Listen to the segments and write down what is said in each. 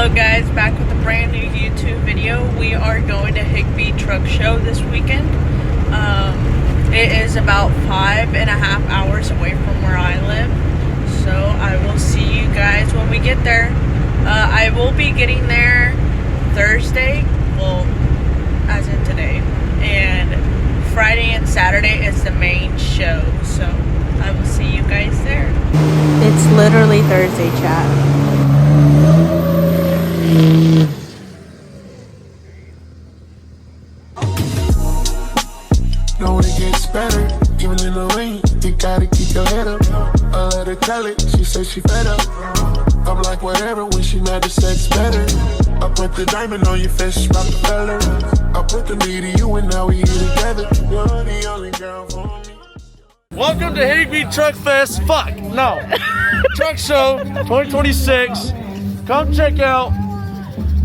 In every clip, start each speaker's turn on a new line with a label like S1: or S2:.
S1: Hello guys, back with a brand new YouTube video. We are going to Higbee Truck Show this weekend. It is about 5.5 hours away from where I live. So I will see you guys when we get there. I will be getting there Thursday, well, as in today. And Friday and Saturday is the main show. So I will see you guys there.
S2: It's literally Thursday, chat.
S3: Know it gets better, even in the rain. You gotta keep your head up. I let her tell it, she said she fed up. I'm like whatever, when she mad the sex better. I put the diamond on your fist, Rockefeller. I put the me to you and now we here together. You're the only girl for me.
S4: Welcome to Higbee Truck Fest. Fuck, no. Truck Show 2026. Come check out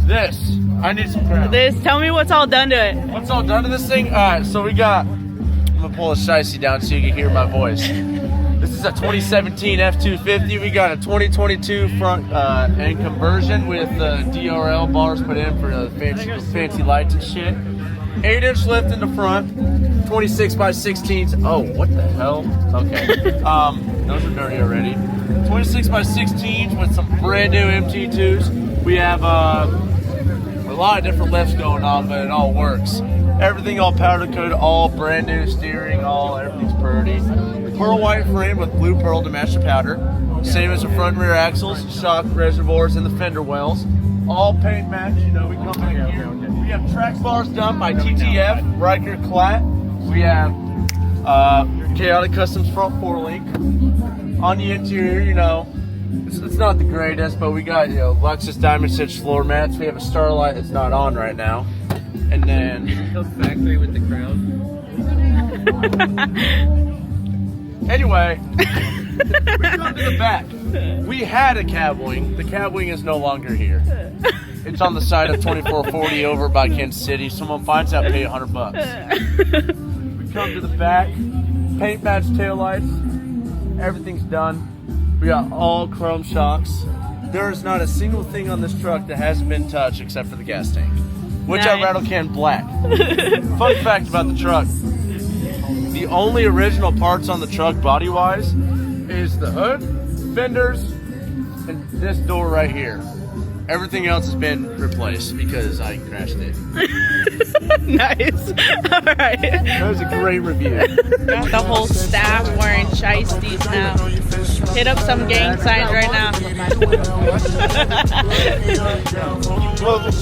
S4: this. I need some crap.
S1: Tell me what's all done to it.
S4: What's all done to this thing? Alright, so we got, I'm gonna pull a shicey down so you can hear my voice. This is a 2017 F-250. We got a 2022 front end conversion with DRL bars put in for the fancy lights and shit. 8-inch lift in the front, 26 by 16s. Oh, what the hell? Okay. Those are dirty already. 26 by 16s with some brand new MT2s. We have a lot of different lifts going on, but it all works. Everything all powder coated, all brand new steering, everything's pretty. Pearl white frame with blue pearl to match the powder. Same as the front and rear axles, shock reservoirs, and the fender wells. All paint match, you know, we come in here. We have track bars done by TTF, Riker Klatt. We have Chaotic Customs front 4-link. On the interior, you know, it's not the greatest, but we got, you know, Lexus Diamond Stitch floor mats. We have a Starlight that's not on right now. And then
S5: factory with the crown.
S4: Anyway, we come to the back. We had a cab wing. The cab wing is no longer here. It's on the side of 2440 over by Kansas City. Someone finds out, pay $100. We come to the back. Paint match taillights. Everything's done. We got all chrome shocks. There is not a single thing on this truck that hasn't been touched except for the gas tank, which I rattle can black. Fun fact about the truck. The only original parts on the truck body-wise is the hood, fenders, and this door right here. Everything else has been replaced because I crashed it.
S1: Nice. Alright.
S4: That was a great review.
S1: Got the whole staff wearing shiesties now. Hit up some gang signs right now.
S4: A broken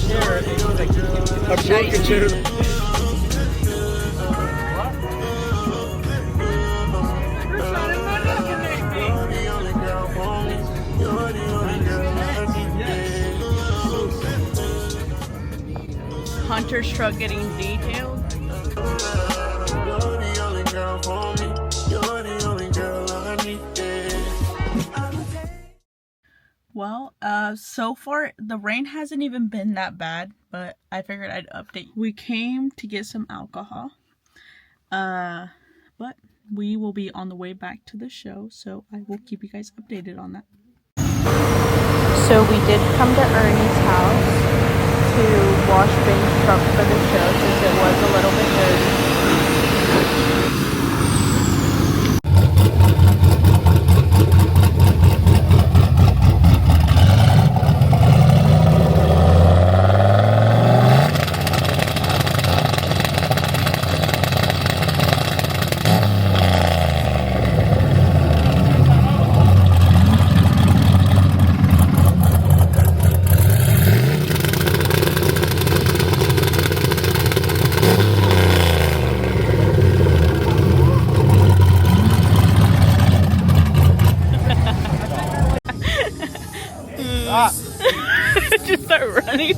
S4: chair.
S1: Hunter's truck getting detailed. Well, so far the rain hasn't even been that bad, but I figured I'd update. We came to get some alcohol, but we will be on the way back to the show, so I will keep you guys updated on that.
S2: So we did come to Ernie's house to wash Ben's truck for the show since it was a little bit dirty.
S1: Just start running.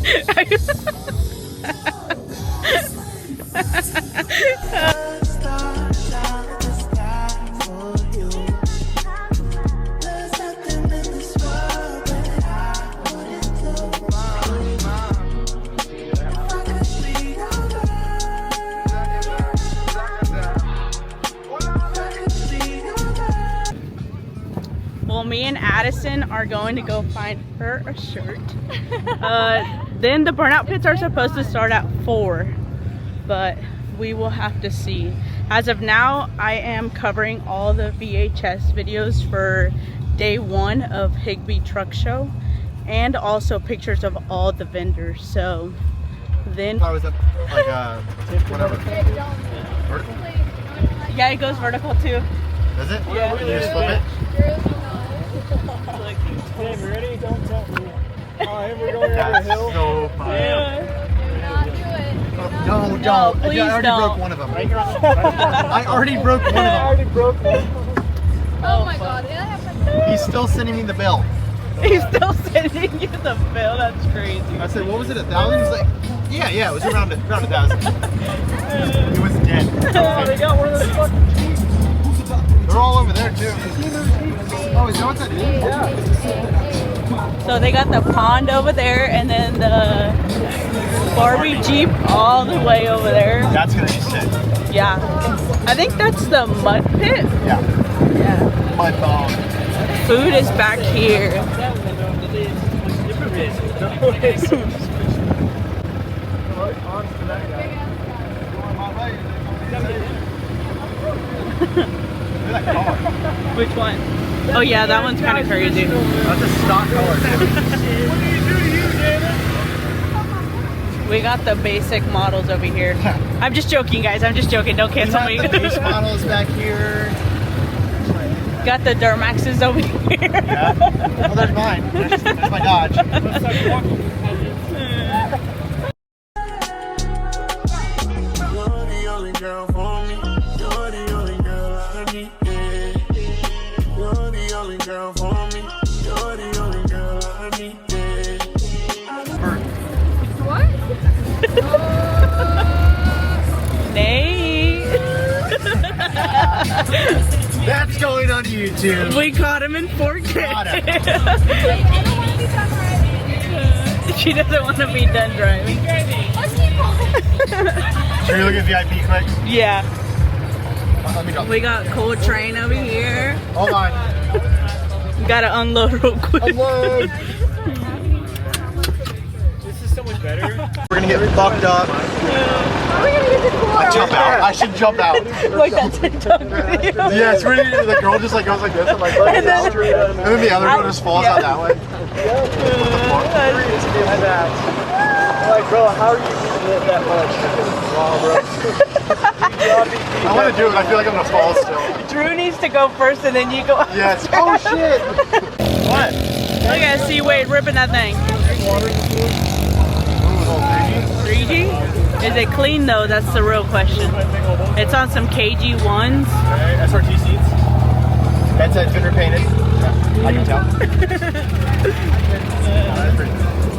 S1: Well, me and Addison are going to go find
S2: her a shirt. Then the burnout pits are supposed to start at 4, but we will have to see. As of now, I am covering all the VHS videos for day 1 of Higbee Truck Show, and also pictures of all the vendors. So then,
S6: How is that? Like whatever. Vertical?
S2: yeah, it goes vertical too.
S6: Does it?
S2: Yeah.
S6: Can you just flip it?
S5: Hey, ready? Don't tell me. Oh, and we're going over a
S6: That's
S5: hill.
S6: so fun. No,
S2: No,
S6: don't.
S2: please
S6: I already
S2: don't.
S6: broke one of them. I already broke one of them.
S5: already broke one.
S7: Oh my god, it happened.
S6: He's still sending me the bill.
S2: He's still sending you the bill. That's crazy.
S6: I said, what was it, 1,000? He's like, yeah, it was around 1,000. It was dead.
S5: Oh, they got one of those fucking
S6: They're all over there too. Oh, is that what that is?
S5: Yeah.
S2: So they got the pond over there, and then the Barbie Jeep all the way over there.
S6: That's gonna be sick.
S2: Yeah. I think that's the mud pit.
S6: Yeah.
S2: Yeah.
S6: Mud bomb.
S2: Food is back here.
S6: Look at that car.
S2: Which one? Oh yeah, that one's kind of crazy.
S6: That's a stock car.
S2: We got the basic models over here. I'm just joking, guys. I'm just joking. Don't cancel me.
S6: The base models back here.
S2: Got the Duramaxes over here.
S6: Yeah. Well, there's mine. There's my Dodge.
S3: You're the only girl for me. You're the only girl I need. Yeah. You're the only girl for me. You're the only girl I need.
S2: Nate.
S6: That's going on YouTube.
S2: We caught him in 4K.
S6: Got him.
S7: I don't want to be done driving.
S2: She doesn't want to be done driving.
S7: Let's keep on.
S6: Should we look at VIP quick?
S2: Yeah.
S6: Let me drop.
S2: We got Cold Train over here.
S6: Hold on.
S2: Gotta unload real quick.
S6: Unload.
S5: This is so much better.
S6: We're gonna get fucked up. I jump out. I should jump out.
S2: Like that TikTok video.
S6: Yes, we're gonna, the girl just like goes like this and like
S2: And then-
S6: out. And then the other girl just falls out that way.
S5: Like, bro, how are you eating it that much? Wow, bro.
S6: I want to do it, but I feel like I'm gonna fall still.
S2: Drew needs to go first, and then you go.
S6: Yes. Oh shit. What?
S2: Look at see Wade ripping that thing. 3G? Is it clean though? That's the real question. It's on some KG1s.
S6: SRT seats. Headset's been repainted. I can tell.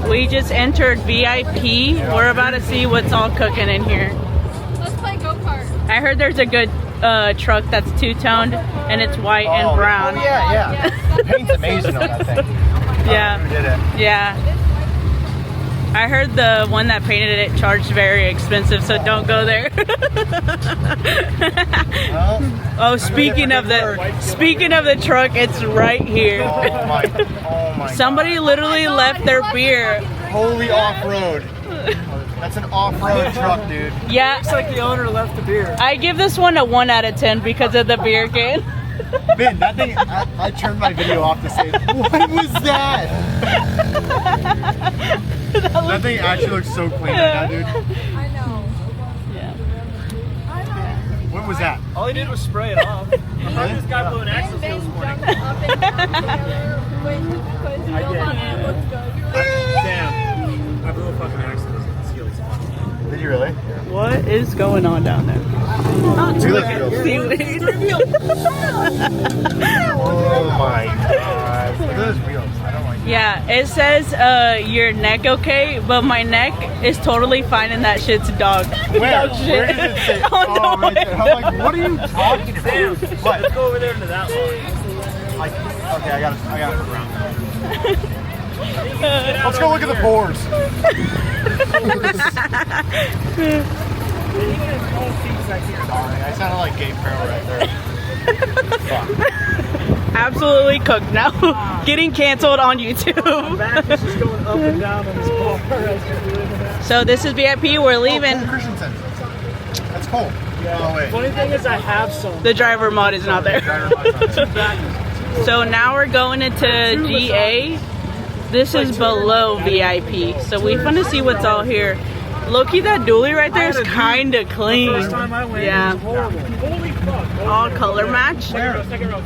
S2: We just entered VIP. We're about to see what's all cooking in here.
S7: Let's play go-kart.
S2: I heard there's a good truck that's two-toned and it's white and brown.
S6: Oh yeah. The paint's amazing on that thing.
S2: Yeah.
S6: Who did it?
S2: Yeah. I heard the one that painted it charged very expensive, so don't go there.
S6: Well,
S2: Oh, speaking of the truck, it's right here.
S6: oh my
S2: Somebody literally left their beer.
S6: Holy off-road. That's an off-road truck, dude.
S2: Yeah,
S5: Looks like the owner left the beer.
S2: I give this one a 1 out of 10 because of the beer can.
S6: Man, that thing, I turned my video off to say, what was that? That thing actually looks so clean right now, dude.
S7: I know.
S2: Yeah.
S6: What was that?
S5: All he did was spray it off. I heard this guy blew an axle seal this morning.
S7: Jumped up and down together because you
S5: I
S7: know
S5: did.
S7: how it looks good.
S5: Damn. I blew a fucking axle seal this morning.
S6: Did you really?
S2: What is going on down there?
S6: Look at those wheels.
S2: Seaweed.
S6: Oh my god. Look at those wheels. I don't like that.
S2: Yeah, it says your neck okay, but my neck is totally fine and that shit's dog.
S6: Where?
S2: Dog shit.
S6: Where does it say?
S2: On the
S6: right there. I'm
S2: window.
S6: like, what are you talking
S5: Damn.
S6: about? What?
S5: Let's go over there to that one.
S6: Okay, I got it around. Let's go look at the boards. Sorry, I sounded like Gabe Farrell right there. Fuck.
S2: Absolutely cooked now. Getting canceled on YouTube.
S5: Back is just going up and down on this bar as you're doing that.
S2: So this is VIP. We're leaving.
S6: Cole Christensen. That's Cole. Oh, wait.
S5: Funny thing is, I have some.
S2: The driver mod is not there. So now we're going into GA. This is below VIP. So we want to see what's all here. Low-key, that dually right there is kind of clean.
S5: First time I went, it was horrible. Holy fuck.
S2: All color match.
S5: Second row.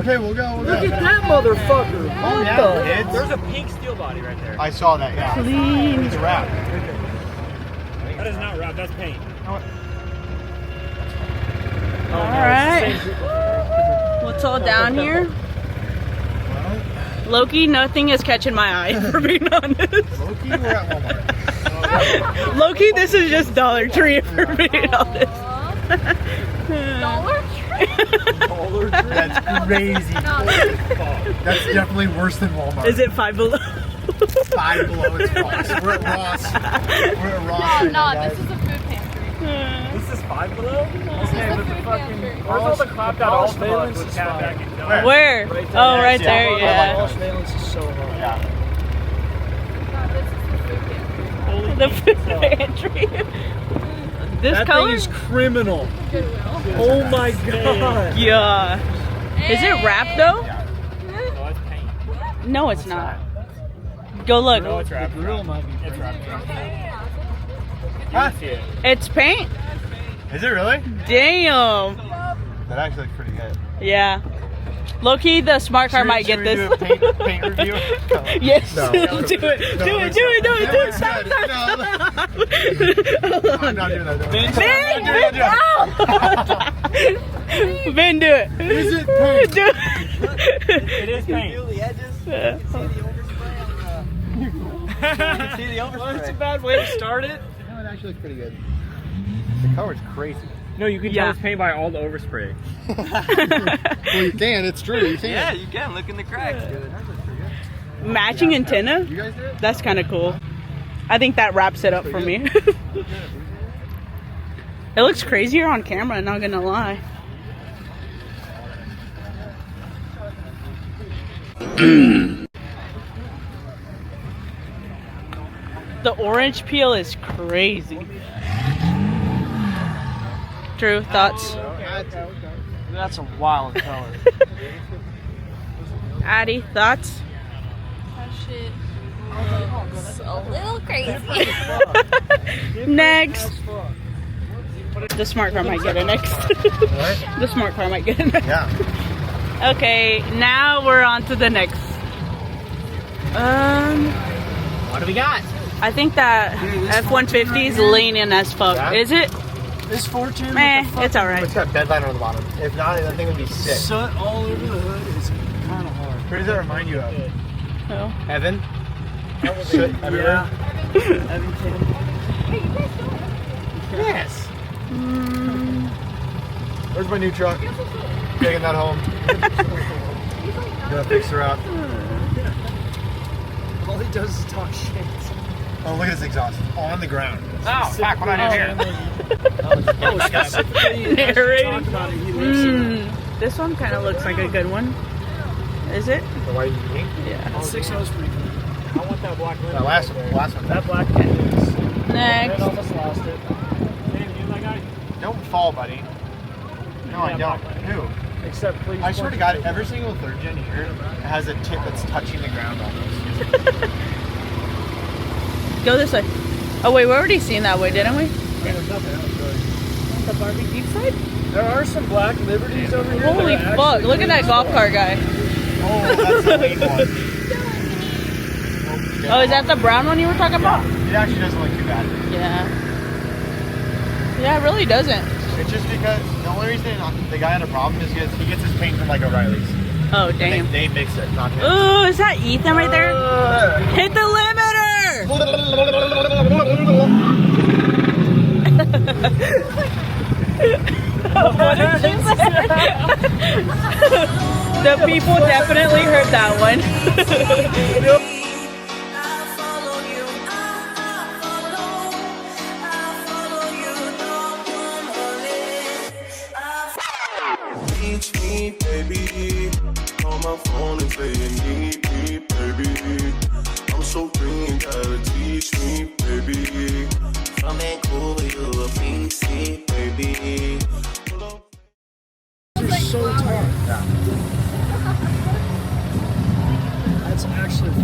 S6: Okay, we'll go.
S5: Look at that motherfucker.
S6: Oh, yeah.
S5: There's a pink steel body right there.
S6: I saw that, yeah.
S2: Clean.
S6: It's a wrap.
S5: That is not wrap, that's paint.
S2: Alright. What's all down here? Loki, nothing is catching my eye, for being honest.
S6: Loki, we're at Walmart.
S2: Loki, this is just Dollar Tree, for being honest.
S7: Dollar Tree?
S6: That's crazy. That's definitely worse than Walmart.
S2: Is it Five Below?
S6: 5 Below, it's Ross. We're at Ross. We're at Ross.
S7: Oh,
S6: right now,
S7: no,
S6: guys.
S7: this is a food pantry.
S5: This is 5 Below?
S7: This is the food pantry.
S5: Where's all the clapped out all valence with cat back and down?
S2: Where? Oh, right there, yeah.
S5: All valence is so hard.
S6: Yeah.
S7: No, this is the food pantry.
S2: The food pantry. This
S5: That
S2: color?
S5: thing is criminal.
S7: Goodwill.
S5: Oh my god.
S2: Yeah. Is it wrapped though?
S5: Oh, it's paint.
S2: No, it's not. Go look.
S5: No, it's wrapped. Grill might be. It's wrapped.
S6: Huh?
S2: It's paint.
S6: Is it really?
S2: Damn.
S6: That actually looks pretty good.
S2: Yeah. Low-key, the smart car might get
S6: Should we
S2: this.
S6: do a paint review?
S2: Yes.
S6: No.
S2: Do it. Do it. Do it. Stop.
S6: I'm not doing that.
S2: Ben, do it.
S6: Is it paint?
S2: Do it.
S5: It is paint. Well, it's a bad way to start it.
S6: No, it actually looks pretty good. The color's crazy.
S5: No, you can tell it's paint by all the overspray.
S6: Well, you can. It's true. You can.
S4: Yeah, you can. Look in the cracks.
S2: Matching antenna?
S6: You guys do it?
S2: That's kind of cool. I think that wraps it up for me. It looks crazier on camera, not gonna lie. The orange peel is crazy. Drew, thoughts?
S5: That's a wild color.
S2: Addie, thoughts?
S7: That shit looks a little crazy.
S2: Next. The smart car might get it next.
S6: What?
S2: The smart car might get it next.
S6: Yeah.
S2: Okay, now we're on to the next.
S5: What do we got?
S2: I think that F-150 is leaning as fuck.
S6: Yeah?
S2: Is it?
S5: This Fortune.
S2: Meh, it's alright.
S6: It's got bed liner on the bottom. If not, that thing would be sick.
S5: Soot all over the hood is kind of hard.
S6: Who does that remind you of?
S2: Oh.
S6: Evan? Soot everywhere? Yes. Where's my new truck? Taking that home. Gonna fix her up.
S5: All he does is talk shit.
S6: Oh, look at this exhaust. On the ground.
S4: Oh, fuck, what I did here.
S2: Narrating. This one kind of looks like a good one. Is it?
S6: The white ink?
S2: Yeah.
S5: 6.0 is pretty cool. I want that black lid.
S6: That last one.
S5: That black canvas.
S2: Next.
S5: Almost lost it. Damn, you that guy?
S6: Don't fall, buddy. No, I don't. Who?
S5: Except please.
S6: I swear to God, every single third gen here has a tip that's touching the ground almost.
S2: Go this way. Oh wait, we already seen that way, didn't we?
S5: There's nothing else really.
S2: The barbecue side?
S5: There are some black Liberties over here.
S2: Holy
S5: that are
S2: fuck,
S5: actually
S2: look at that golf cart guy.
S6: Oh, that's the late one.
S2: Oh, is that the brown one you were talking about?
S6: It actually doesn't look too bad.
S2: Yeah. Yeah, it really doesn't.
S6: It's just because the only reason the guy had a problem is because he gets his paint from like O'Reilly's.
S2: Oh, damn.
S6: They mix it, not him.
S2: Ooh, is that Ethan right there? Hit the limiter! What did you say? The people definitely heard that one.
S3: Teach me, baby.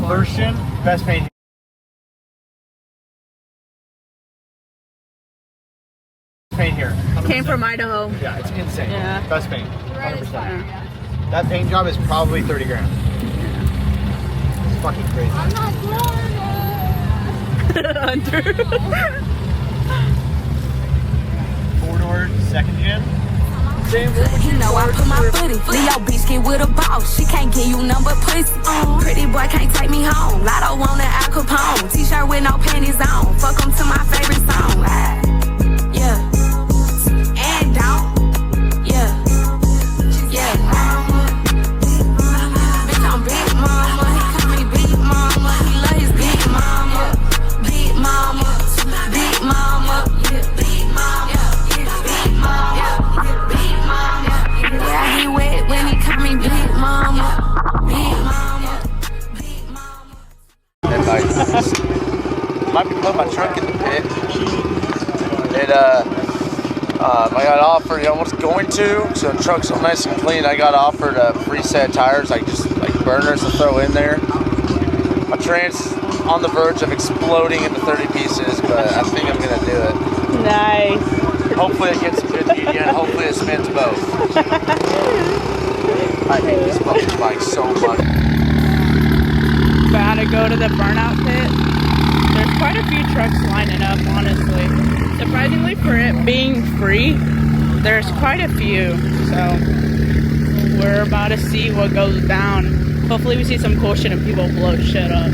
S6: First gen, best paint. Paint here. 100%.
S2: Came from Idaho.
S6: Yeah, it's insane.
S2: Yeah.
S6: Best paint. 100%.
S2: Yeah.
S6: That paint job is probably 30 grand. It's fucking crazy.
S7: I'm not
S2: Under.
S6: 4-door, second gen.
S8: You know I put my foot in. Leo bitch get with a boss. She can't get you none but pussy. Pretty boy can't take me home. Lotto want an Al Capone. T-shirt with no panties on. Fuck 'em to my favorite song. Yeah. And don't. Yeah. Yeah. Bitch, I'm big mama. He call me big mama. He love his big mama. Big mama. Big mama. Big mama. Big mama. Big mama. Yeah, he wet when he call me big mama. Big mama. Big mama.
S4: And like, might be putting my truck in the pit. I got offered, I was going to, so the truck's so nice and clean, I got offered free set tires, like burners to throw in there. My trans on the verge of exploding into 30 pieces, but I think I'm gonna do it.
S2: Nice.
S4: Hopefully it gets some good media, and hopefully it spins both. I hate this fucking bike so much.
S2: About to go to the burnout pit. There's quite a few trucks lining up, honestly. Surprisingly, for it being free, there's quite a few. So we're about to see what goes down. Hopefully we see some cool shit and people blow shit up.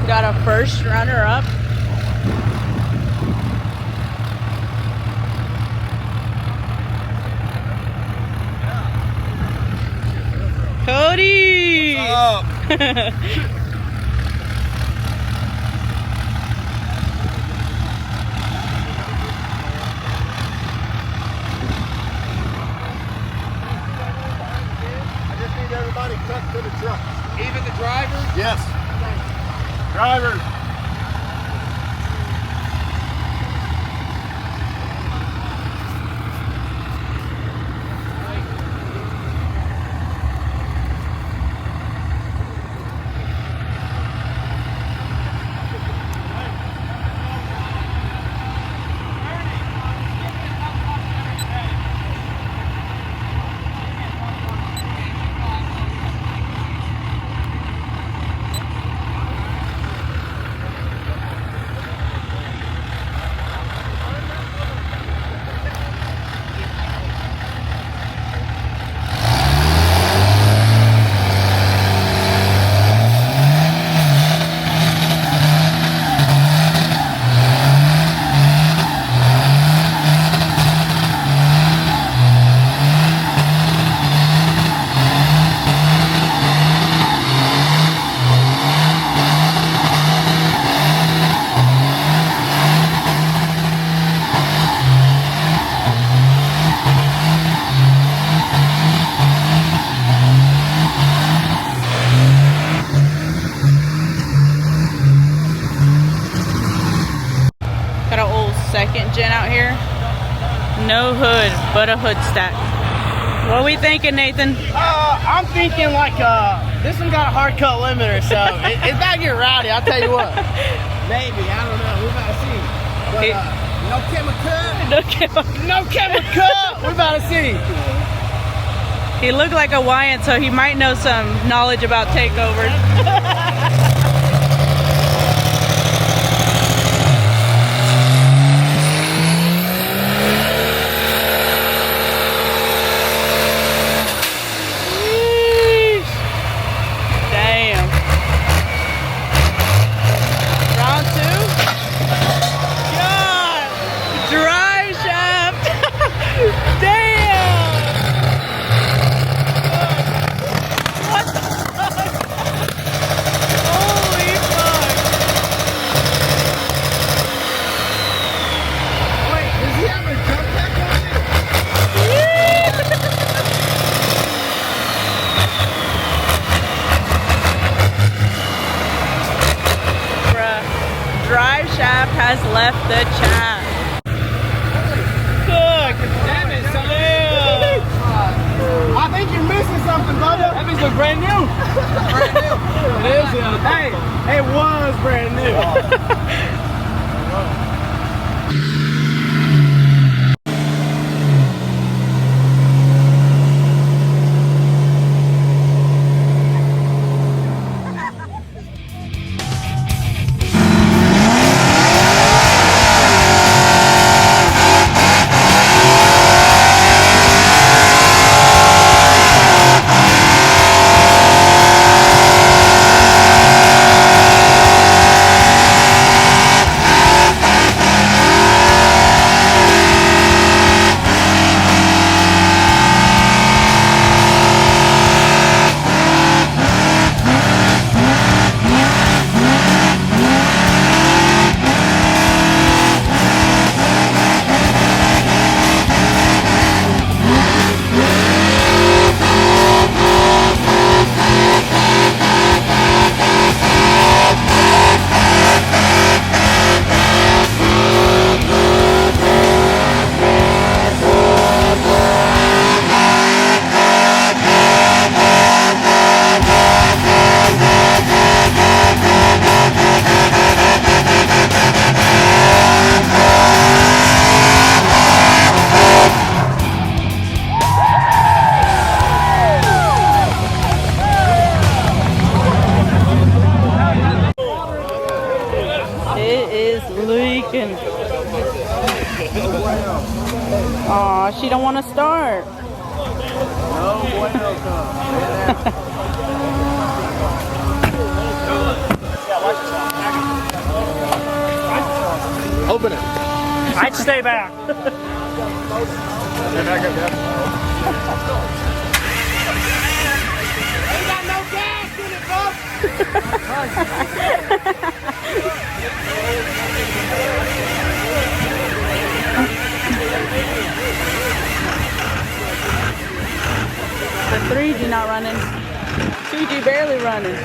S2: Got a first runner up. Cody!
S4: What's up?
S6: I just need everybody cut to the truck.
S4: Even the driver?
S6: Yes. Driver.
S2: second gen out here. No hood, but a hood stack. What are we thinking, Nathan?
S5: I'm thinking like this one got a hard cut limiter, so it's about to get rowdy. I'll tell you what. Maybe, I don't know. We're about to see. But no chemical. No chemical. We're about to see.
S2: He looked like a Hawaiian, so he might know some knowledge about takeovers. Oh has left the chat.
S5: Look, damn it, Salil. I think you're missing something, brother. That means it's brand new. Brand new. It is. Hey, it was brand new.
S2: leaking. Aw, she don't want to start.
S5: Open it.
S6: I'd stay back.
S5: Ain't got no gas in it,
S2: The 3G not running. 2G barely running.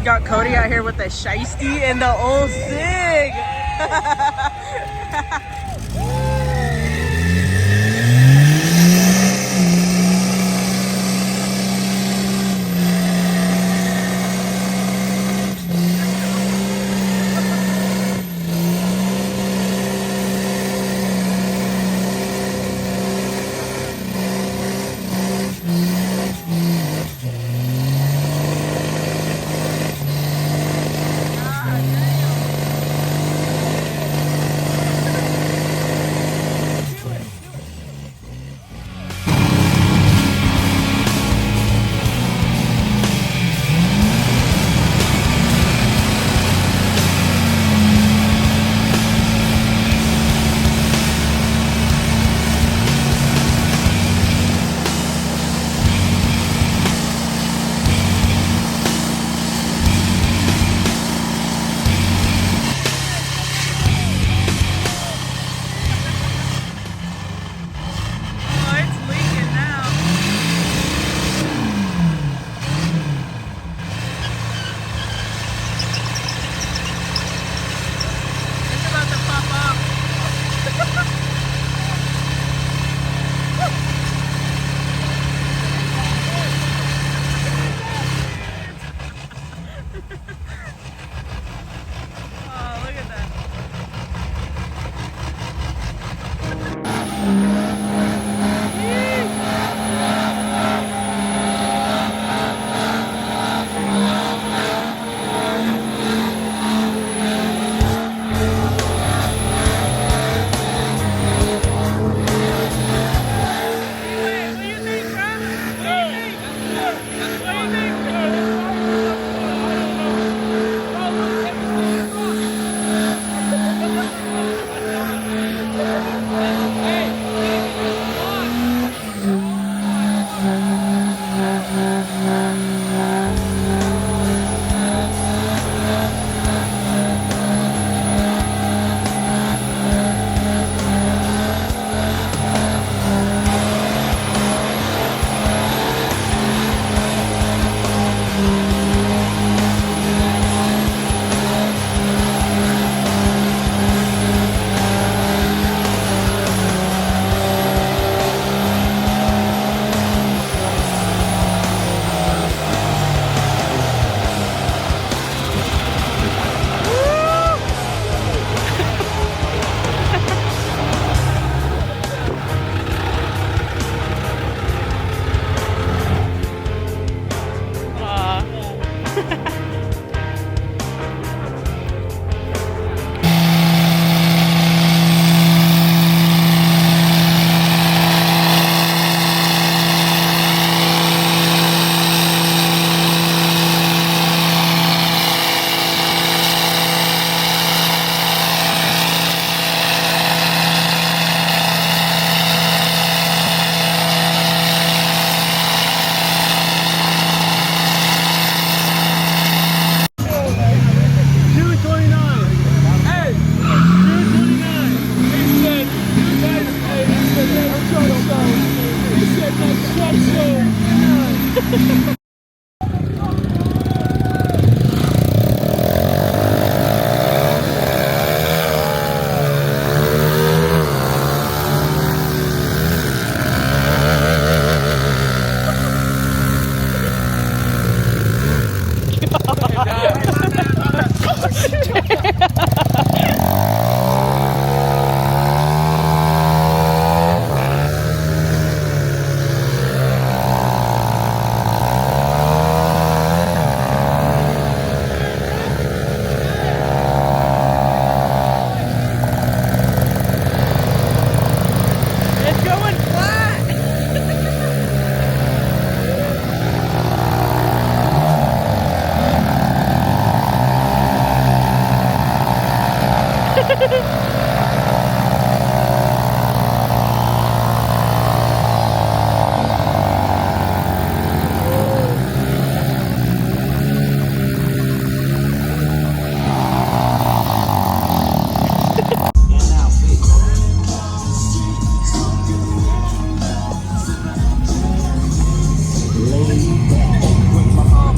S2: Got Cody out here with the shiesty and the old Sig.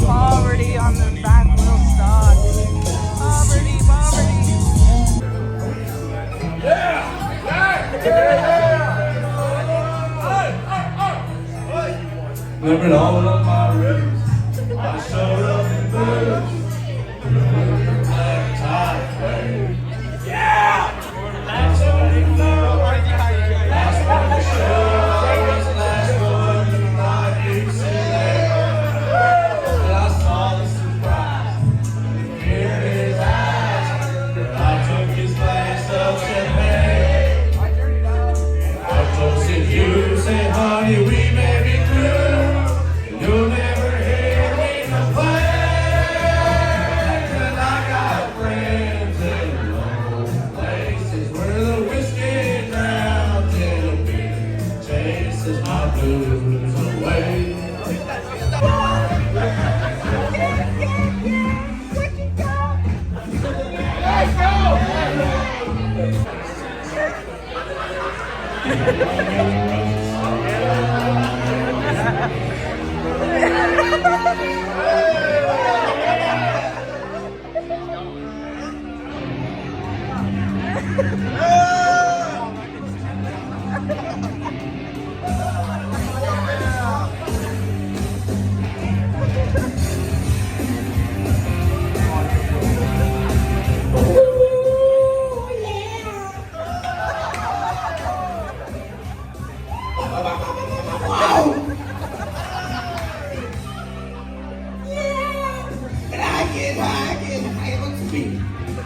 S2: Poverty on the back little side. Poverty, poverty.
S9: Living all of my roots, I showed up in boots. Black tie fade. Yeah! Last one to show, last one to my big and I saw the surprise in his eyes. I took his glass of champagne. I toasted you, said, honey, we may be through. You'll never hear me complain. And I got friends in low places where the whiskey drowns in a beer, chases my blues away.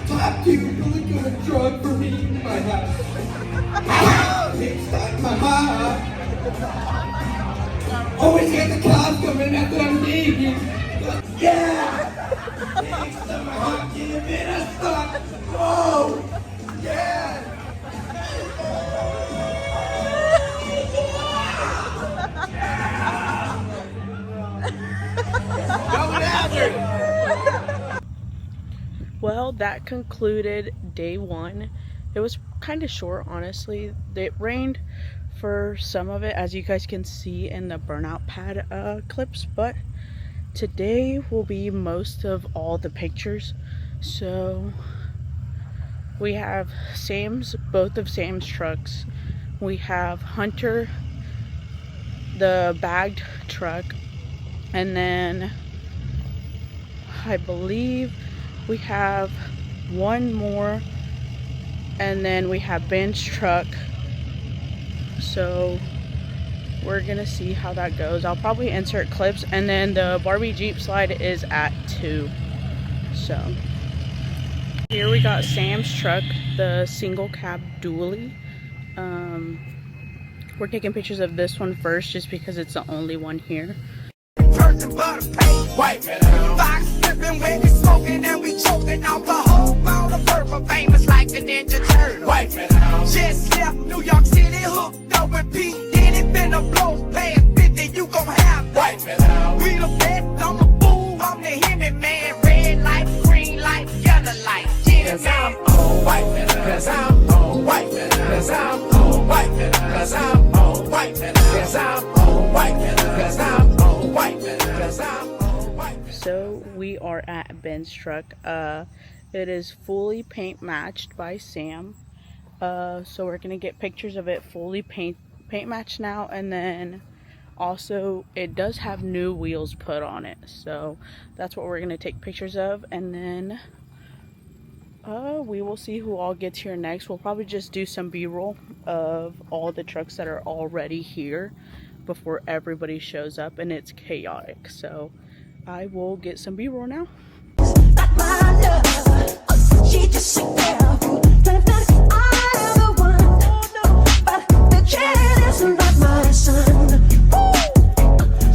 S9: Top people really gonna drug for me in my house. It's like my heart. Always get the cops coming after I'm leaving. Yeah! It's like my heart, give it a stop. Whoa! Yeah! Going after it!
S2: Well, that concluded day one. It was kind of short, honestly. It rained for some of it, as you guys can see in the burnout pad clips, but today will be most of all the pictures. So we have both of Sam's trucks. We have Hunter, the bagged truck, and then I believe we have one more, and then we have Ben's truck. So we're gonna see how that goes. I'll probably insert clips, and then the Barbie Jeep slide is at 2. So here we got Sam's truck, the single cab dually. We're taking pictures of this one first just because it's the only one here.
S8: White Fox sipping when we smoking and we choking out the whole ball of purple, famous like the Ninja Turtle. White just left New York City, hooked up with P. Diddy been a blow, paying 50, you gon' have that. We the best on the fool, I'm the Hemi man. Red light, green light, yellow light. Cause I'm on white, cause I'm on white, cause I'm on white, cause I'm on white, cause I'm on white, cause I'm on white, cause I'm on white.
S2: So we are at Ben's truck. It is fully paint matched by Sam. So we're gonna get pictures of it fully paint matched now, and then also it does have new wheels put on it. So that's what we're gonna take pictures of, and then we will see who all gets here next. We'll probably just do some B-roll of all the trucks that are already here before everybody shows up, and it's chaotic. So I will get some B-roll now.
S8: She just sit there, trying to find I am the one, but the kid isn't like my son.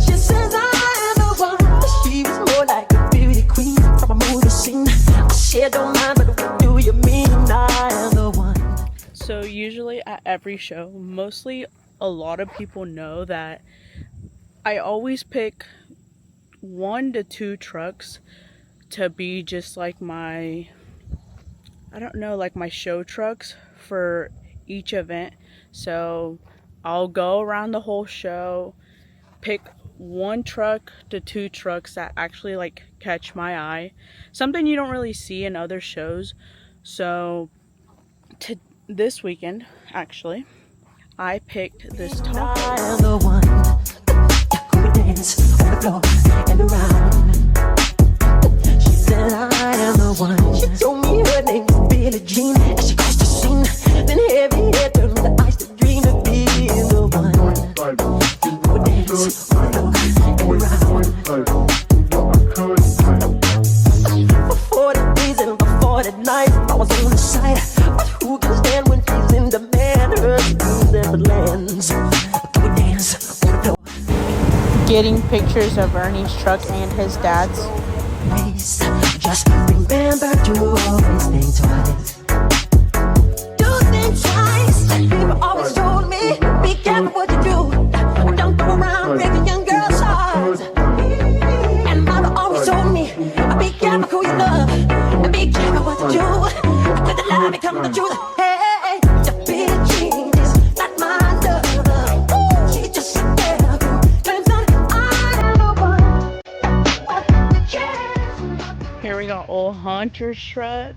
S8: She says I am the one, but she was more like a beauty queen from a movie scene. I said don't mind, but what do you mean I
S2: So usually at every show, mostly a lot of people know that I always pick 1 to 2 trucks to be just like my, I don't know, like my show trucks for each event. So I'll go around the whole show, pick 1 truck to 2 trucks that actually like catch my eye, something you don't really see in other shows. So this weekend, actually, I picked this top.
S10: I am the one who would dance on the floor and around. She said I am the one. She told me her name was Billie Jean. As she crossed the scene, then heavy hair turned with the eyes to dream of being the one who would dance on the floor and around. For 40 days and for 40 nights, I was on the side. But who can stand when she's in demand? Her schemes and plans. Who would dance on the floor?
S2: Getting pictures of Ernie's truck and his dad's.
S10: Just remember to always think twice. Do think twice. People always told me, be careful what you do. Don't go around breaking young girls' hearts. And mama always told me, be careful who you love. And be careful what you do. Could the lie become the truth? Hey, the big change is not my lover. She's just a girl who turns on. I am the one. What the chance?
S2: Here we got old Hunter's truck.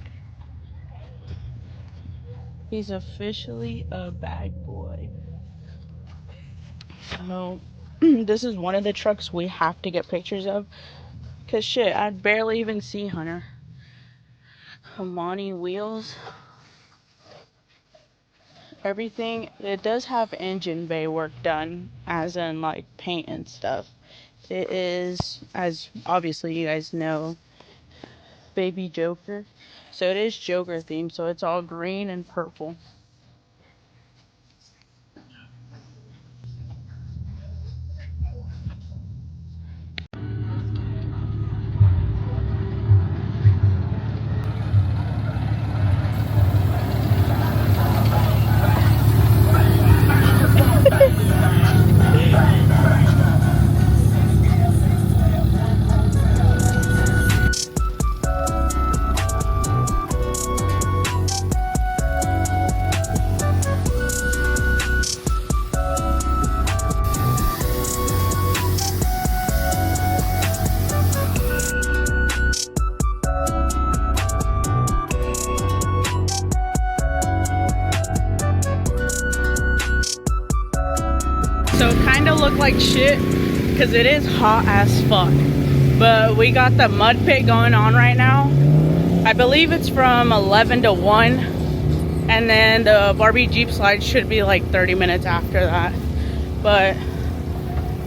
S2: He's officially a bag boy. So this is one of the trucks we have to get pictures of. Cause shit, I'd barely even see Hunter. Amani wheels. Everything, it does have engine bay work done, as in like paint and stuff. It is, as obviously you guys know, Baby Joker. So it is Joker themed, so it's all green and purple. So it kind of looked like shit because it is hot as fuck. But we got the mud pit going on right now. I believe it's from 11 to 1. And then the Barbie Jeep slide should be like 30 minutes after that. But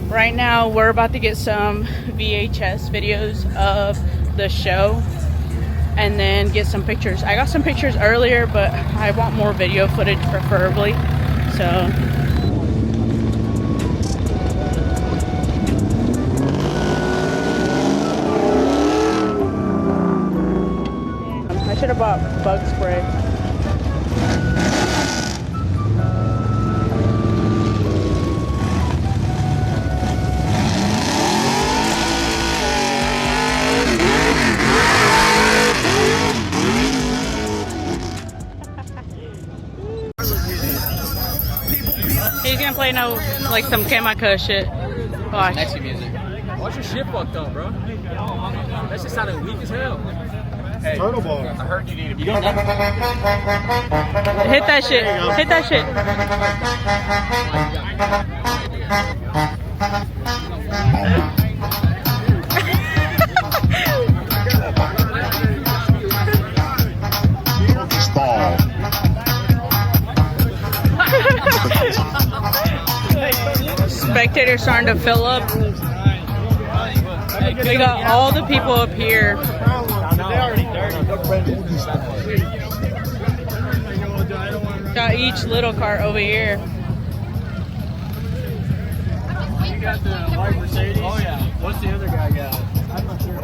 S2: right now we're about to get some VHS videos of the show. And then get some pictures. I got some pictures earlier, but I want more video footage preferably. So... I should have bought bug spray. He's gonna play like some Chemica shit. Watch.
S4: Next music. What's your shit fucked up, bro? That shit sounded weak as hell. Hey,
S6: Turtle ball.
S4: I heard you need to. You don't need.
S2: Hit that shit. Hit that shit. Spectators starting to fill up. We got all the people up here. Got each little cart over here.
S5: You got the white Mercedes? Oh yeah. What's the other guy got? I'm not sure.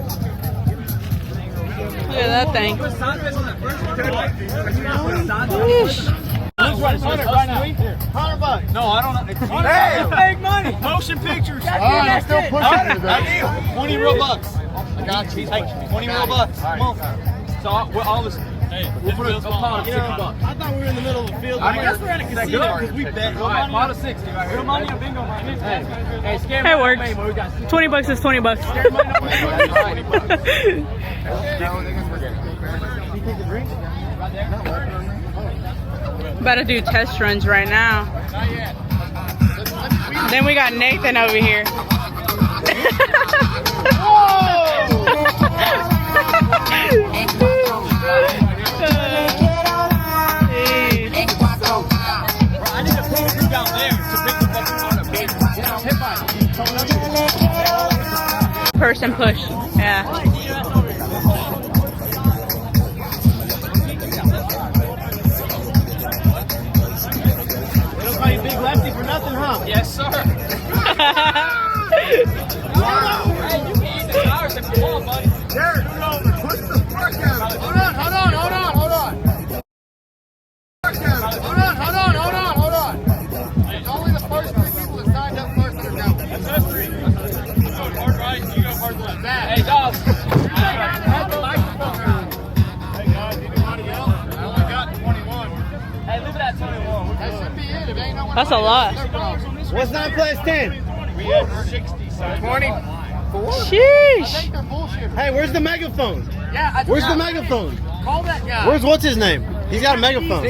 S2: Look at that thing.
S5: Put Sandra's on that first one.
S2: Yeesh.
S5: $100.
S6: No, I don't know.
S5: Hey, it's fake money.
S6: Motion pictures.
S5: I'm still pushing it.
S6: 20 real bucks. I got you. Hey, 20 real bucks. Come on. So all this. Hey, we'll put a pot of $60.
S5: I thought we were in the middle of the field.
S6: I guess we're at a casino because we bet. Pot of 60 right here. Real money or bingo money? Hey, scare
S2: It works. 20 bucks is 20 bucks. About to do test runs right now. Then we got Nathan over here. Person push. Yeah.
S5: Don't call you Big Lefty for nothing, huh?
S6: Yes, sir. Hey, you can eat the flowers if you want, buddy.
S5: Jared, push the fuck out. Hold on. It's only the first 3 people that signed up first that are going.
S6: That's us three. Hard right, you go hard left. Hey, dogs.
S5: Hey guys, anybody else? I only got 21.
S6: Hey, leave it at 21.
S5: That should be it. If ain't no one
S2: That's a lot.
S5: What's 9 plus 10? We had 60, so 20.
S2: Sheesh.
S5: They're bullshit. Hey, where's the megaphone?
S6: Yeah,
S5: Where's the megaphone?
S6: Call that guy.
S5: Where's what's his name? He's got a megaphone.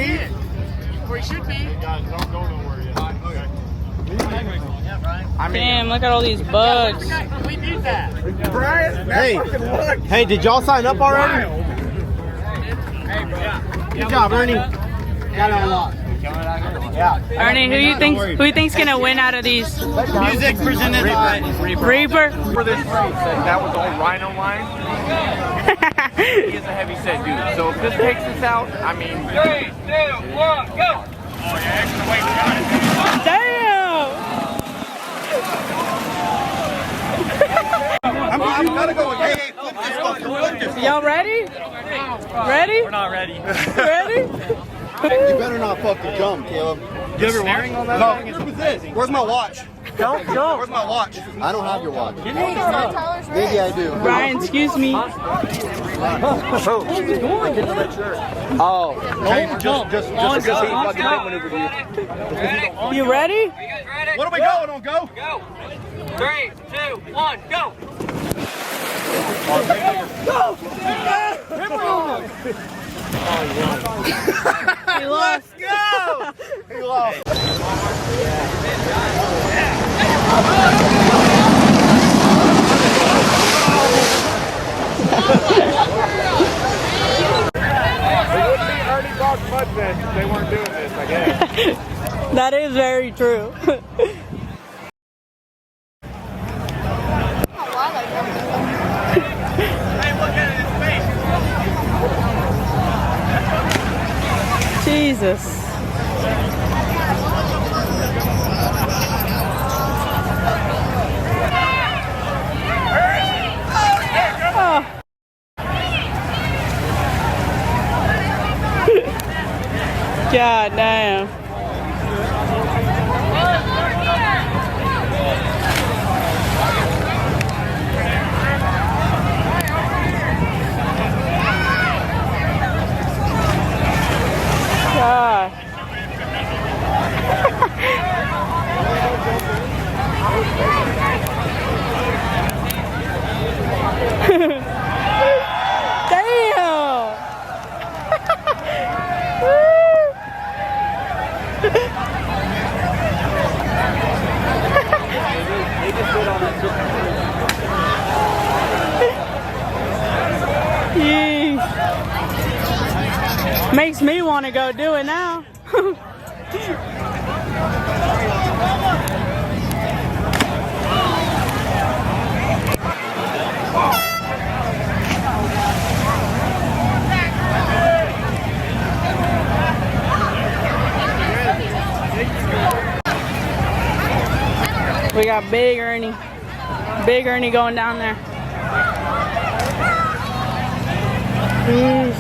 S6: Where he should be.
S5: Guys, don't go nowhere yet.
S2: Damn, look at all these bugs.
S6: We need that.
S5: Hey, did y'all sign up already? Good job, Ernie. Got it unlocked. Yeah.
S2: Ernie, who you think's gonna win out of these?
S5: Music presented by
S2: Reaper?
S11: For this race, that was all Rhino line. He is a heavy set dude. So if this takes us out, I mean.
S6: 3, 2, 1, go!
S2: Damn!
S5: I'm gonna go with hey, flip this.
S2: Y'all ready? Ready?
S11: We're not ready.
S2: Ready?
S5: You better not fucking jump, Caleb.
S11: You ever steering on that thing?
S5: Where's my watch?
S11: Don't jump.
S5: Where's my watch? I don't have your watch. Maybe I do.
S2: Brian, excuse me.
S11: Oh. Just because he fucking maneuvered you.
S2: You ready?
S5: What are we going on? Go.
S6: Go! 3, 2, 1, go!
S2: He lost.
S5: Go! He lost.
S11: They weren't doing this, I guess.
S2: That is very true. Jesus. Oh. God damn. God. Yeesh. Makes me want to go do it now. We got Big Ernie. Big Ernie going down there. Jeez.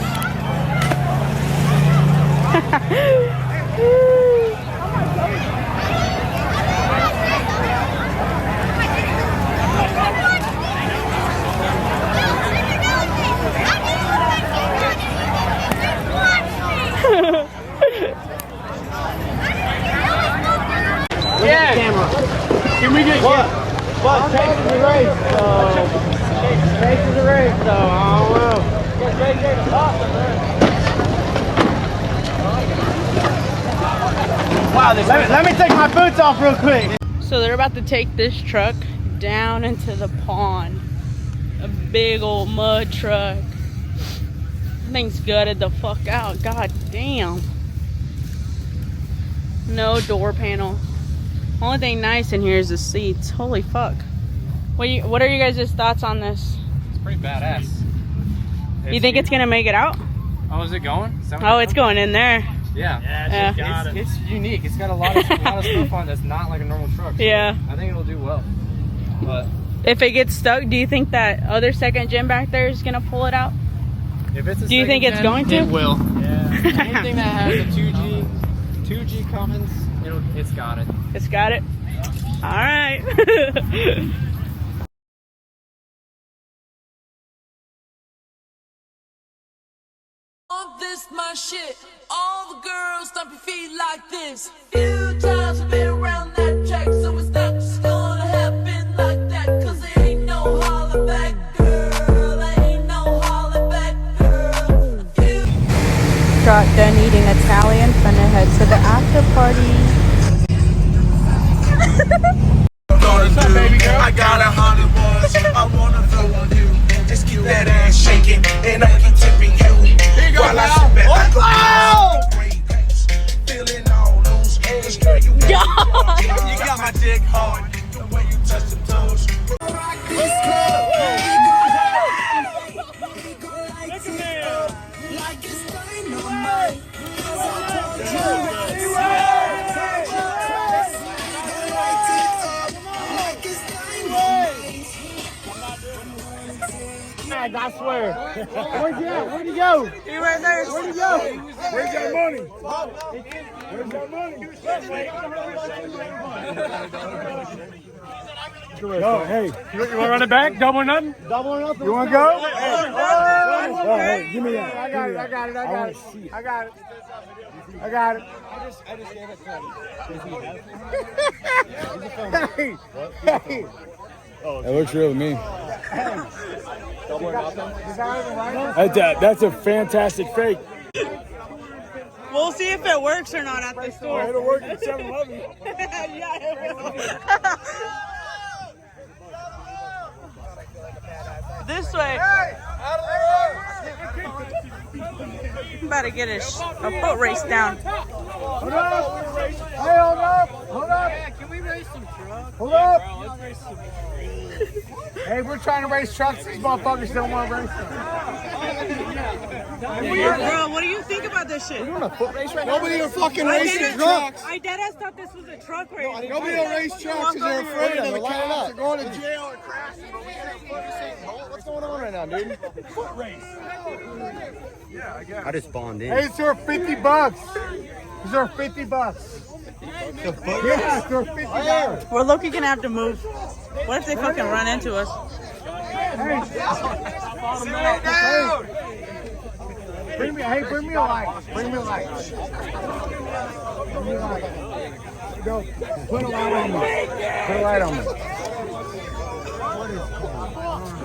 S5: But Chase is a race, so I don't know. Wow, let me take my boots off real quick.
S2: So they're about to take this truck down into the pond. A big old mud truck. Thing's gutted the fuck out. God damn. No door panel. Only thing nice in here is the seats. Holy fuck. What are you guys' thoughts on this?
S6: It's pretty badass.
S2: You think it's gonna make it out?
S6: Oh, is it going?
S2: Oh, it's going in there.
S6: Yeah. It's unique. It's got a lot of stuff on that's not like a normal truck. So
S2: Yeah.
S6: I think it'll do well. But
S2: if it gets stuck, do you think that other second gen back there is gonna pull it out?
S6: if it's a
S2: Do you think it's going to?
S6: It will. Yeah. Anything that has a 2G Cummins, it's got it.
S2: It's got it. All right.
S8: On this my shit, all the girls stomp your feet like this. Few times I've been around that track, so it's not just gonna happen like that. Cause there ain't no holler back, girl. There ain't no holler back, girl.
S12: Got done eating Italian, finna head to the after party.
S3: I got 100 ones, I wanna throw on you. Just keep that ass shaking, and I keep tipping you. While I sit back, feeling all loose. Cause girl, you got my dick hard, the way you touch the toes.
S5: I swear. Where'd you at? Where'd he go?
S2: You right there.
S5: Where'd he go?
S3: Where's that money? Where's that money?
S13: Go, hey, you want to run it back? Double or nothing?
S5: Double or nothing.
S13: You want to go?
S5: Hey,
S13: give me that.
S5: I got it. I got it. I got it. I got it. I got it.
S13: I just gave it to him.
S5: Hey.
S13: That looks real to me. That's a fantastic fake.
S2: We'll see if it works or not at the store.
S13: It'll work at 7-Eleven.
S2: Yeah, it will. This way. I'm about to get a foot race down.
S5: Hold up. Hey, hold up. Hold up.
S6: Can we race some trucks?
S5: Hold up. Hey, we're trying to race trucks. These motherfuckers don't want to race them.
S2: Bro, what do you think about this shit?
S5: We're doing a foot race right now. Nobody will fucking
S2: I
S5: race trucks.
S2: I deadass thought this was a truck race.
S5: Nobody will race trucks because they're afraid of the cops. They're going to jail or crashing. What's going on right now, dude? Foot race.
S13: I just spawned in.
S5: Hey, it's worth $50. It's worth $50. Yeah, it's worth $50.
S2: We're lucky gonna have to move. What if they fucking run into us?
S5: Hey, bring me a light. Bring me a light. Bring me a light. Go. Put a light on me. Put a light on me.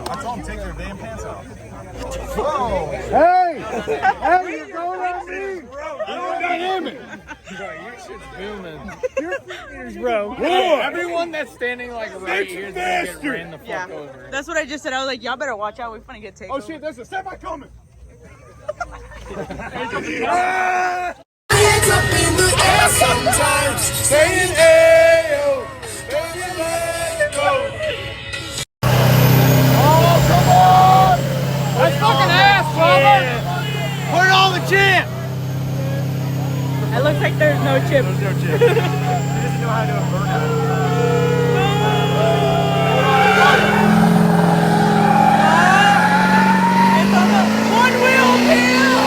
S13: I told them take their damn pants off.
S5: Hey! Hey, you're going on me!
S13: Damn it!
S6: Your shit's booming.
S5: Your fingers, bro.
S6: Everyone that's standing like right here is gonna get ran the fuck over.
S2: That's what I just said. I was like, y'all better watch out. We're finna get taken.
S5: Oh shit, there's a semi coming!
S3: Hands up in the air sometimes, saying, ayo, baby, let go.
S5: Oh, come on! That's fucking ass, brother! Put it on the chin!
S2: It looks like there's no chip.
S13: There's no chip. You just know how to do a burnout.
S2: It's on the one wheel hill!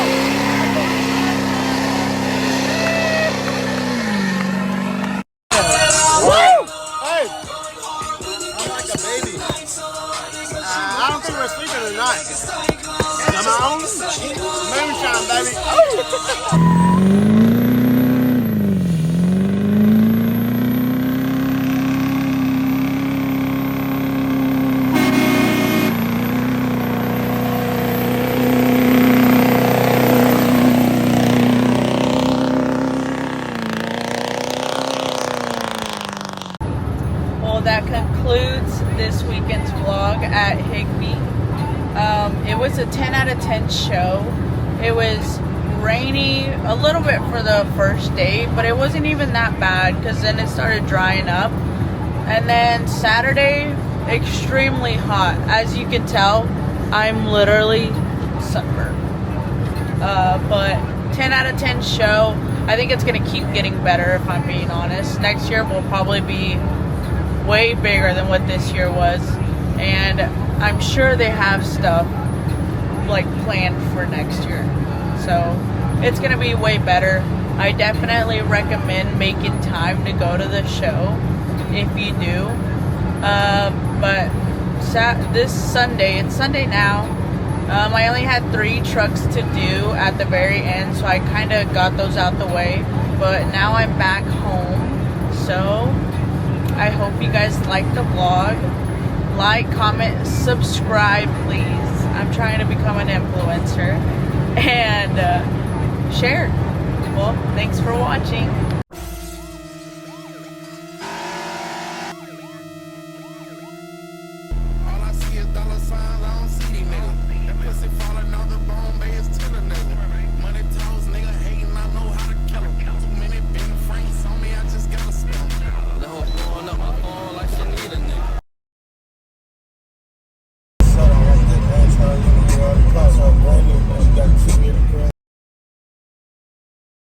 S5: Woo! Hey! I'm like a baby. I don't think we're sleeping tonight. Come on. Moonshine, baby.
S2: concludes this weekend's vlog at Higbee. It was a 10 out of 10 show. It was rainy a little bit for the first day, but it wasn't even that bad because then it started drying up. And then Saturday, extremely hot. As you can tell, I'm literally sunburned. But 10 out of 10 show. I think it's going to keep getting better if I'm being honest. Next year will probably be way bigger than what this year was. And I'm sure they have stuff like planned for next year. So it's going to be way better. I definitely recommend making time to go to the show if you do. But this Sunday, it's Sunday now. I only had 3 trucks to do at the very end, so I kind of got those out the way. But now I'm back home, so I hope you guys like the vlog. Like, comment, subscribe, please. I'm trying to become an influencer. And share. Well, thanks for watching.
S3: Falling on the bone, they is tender nigga. Money toes, nigga, hating, I know how to kill 'em. Too many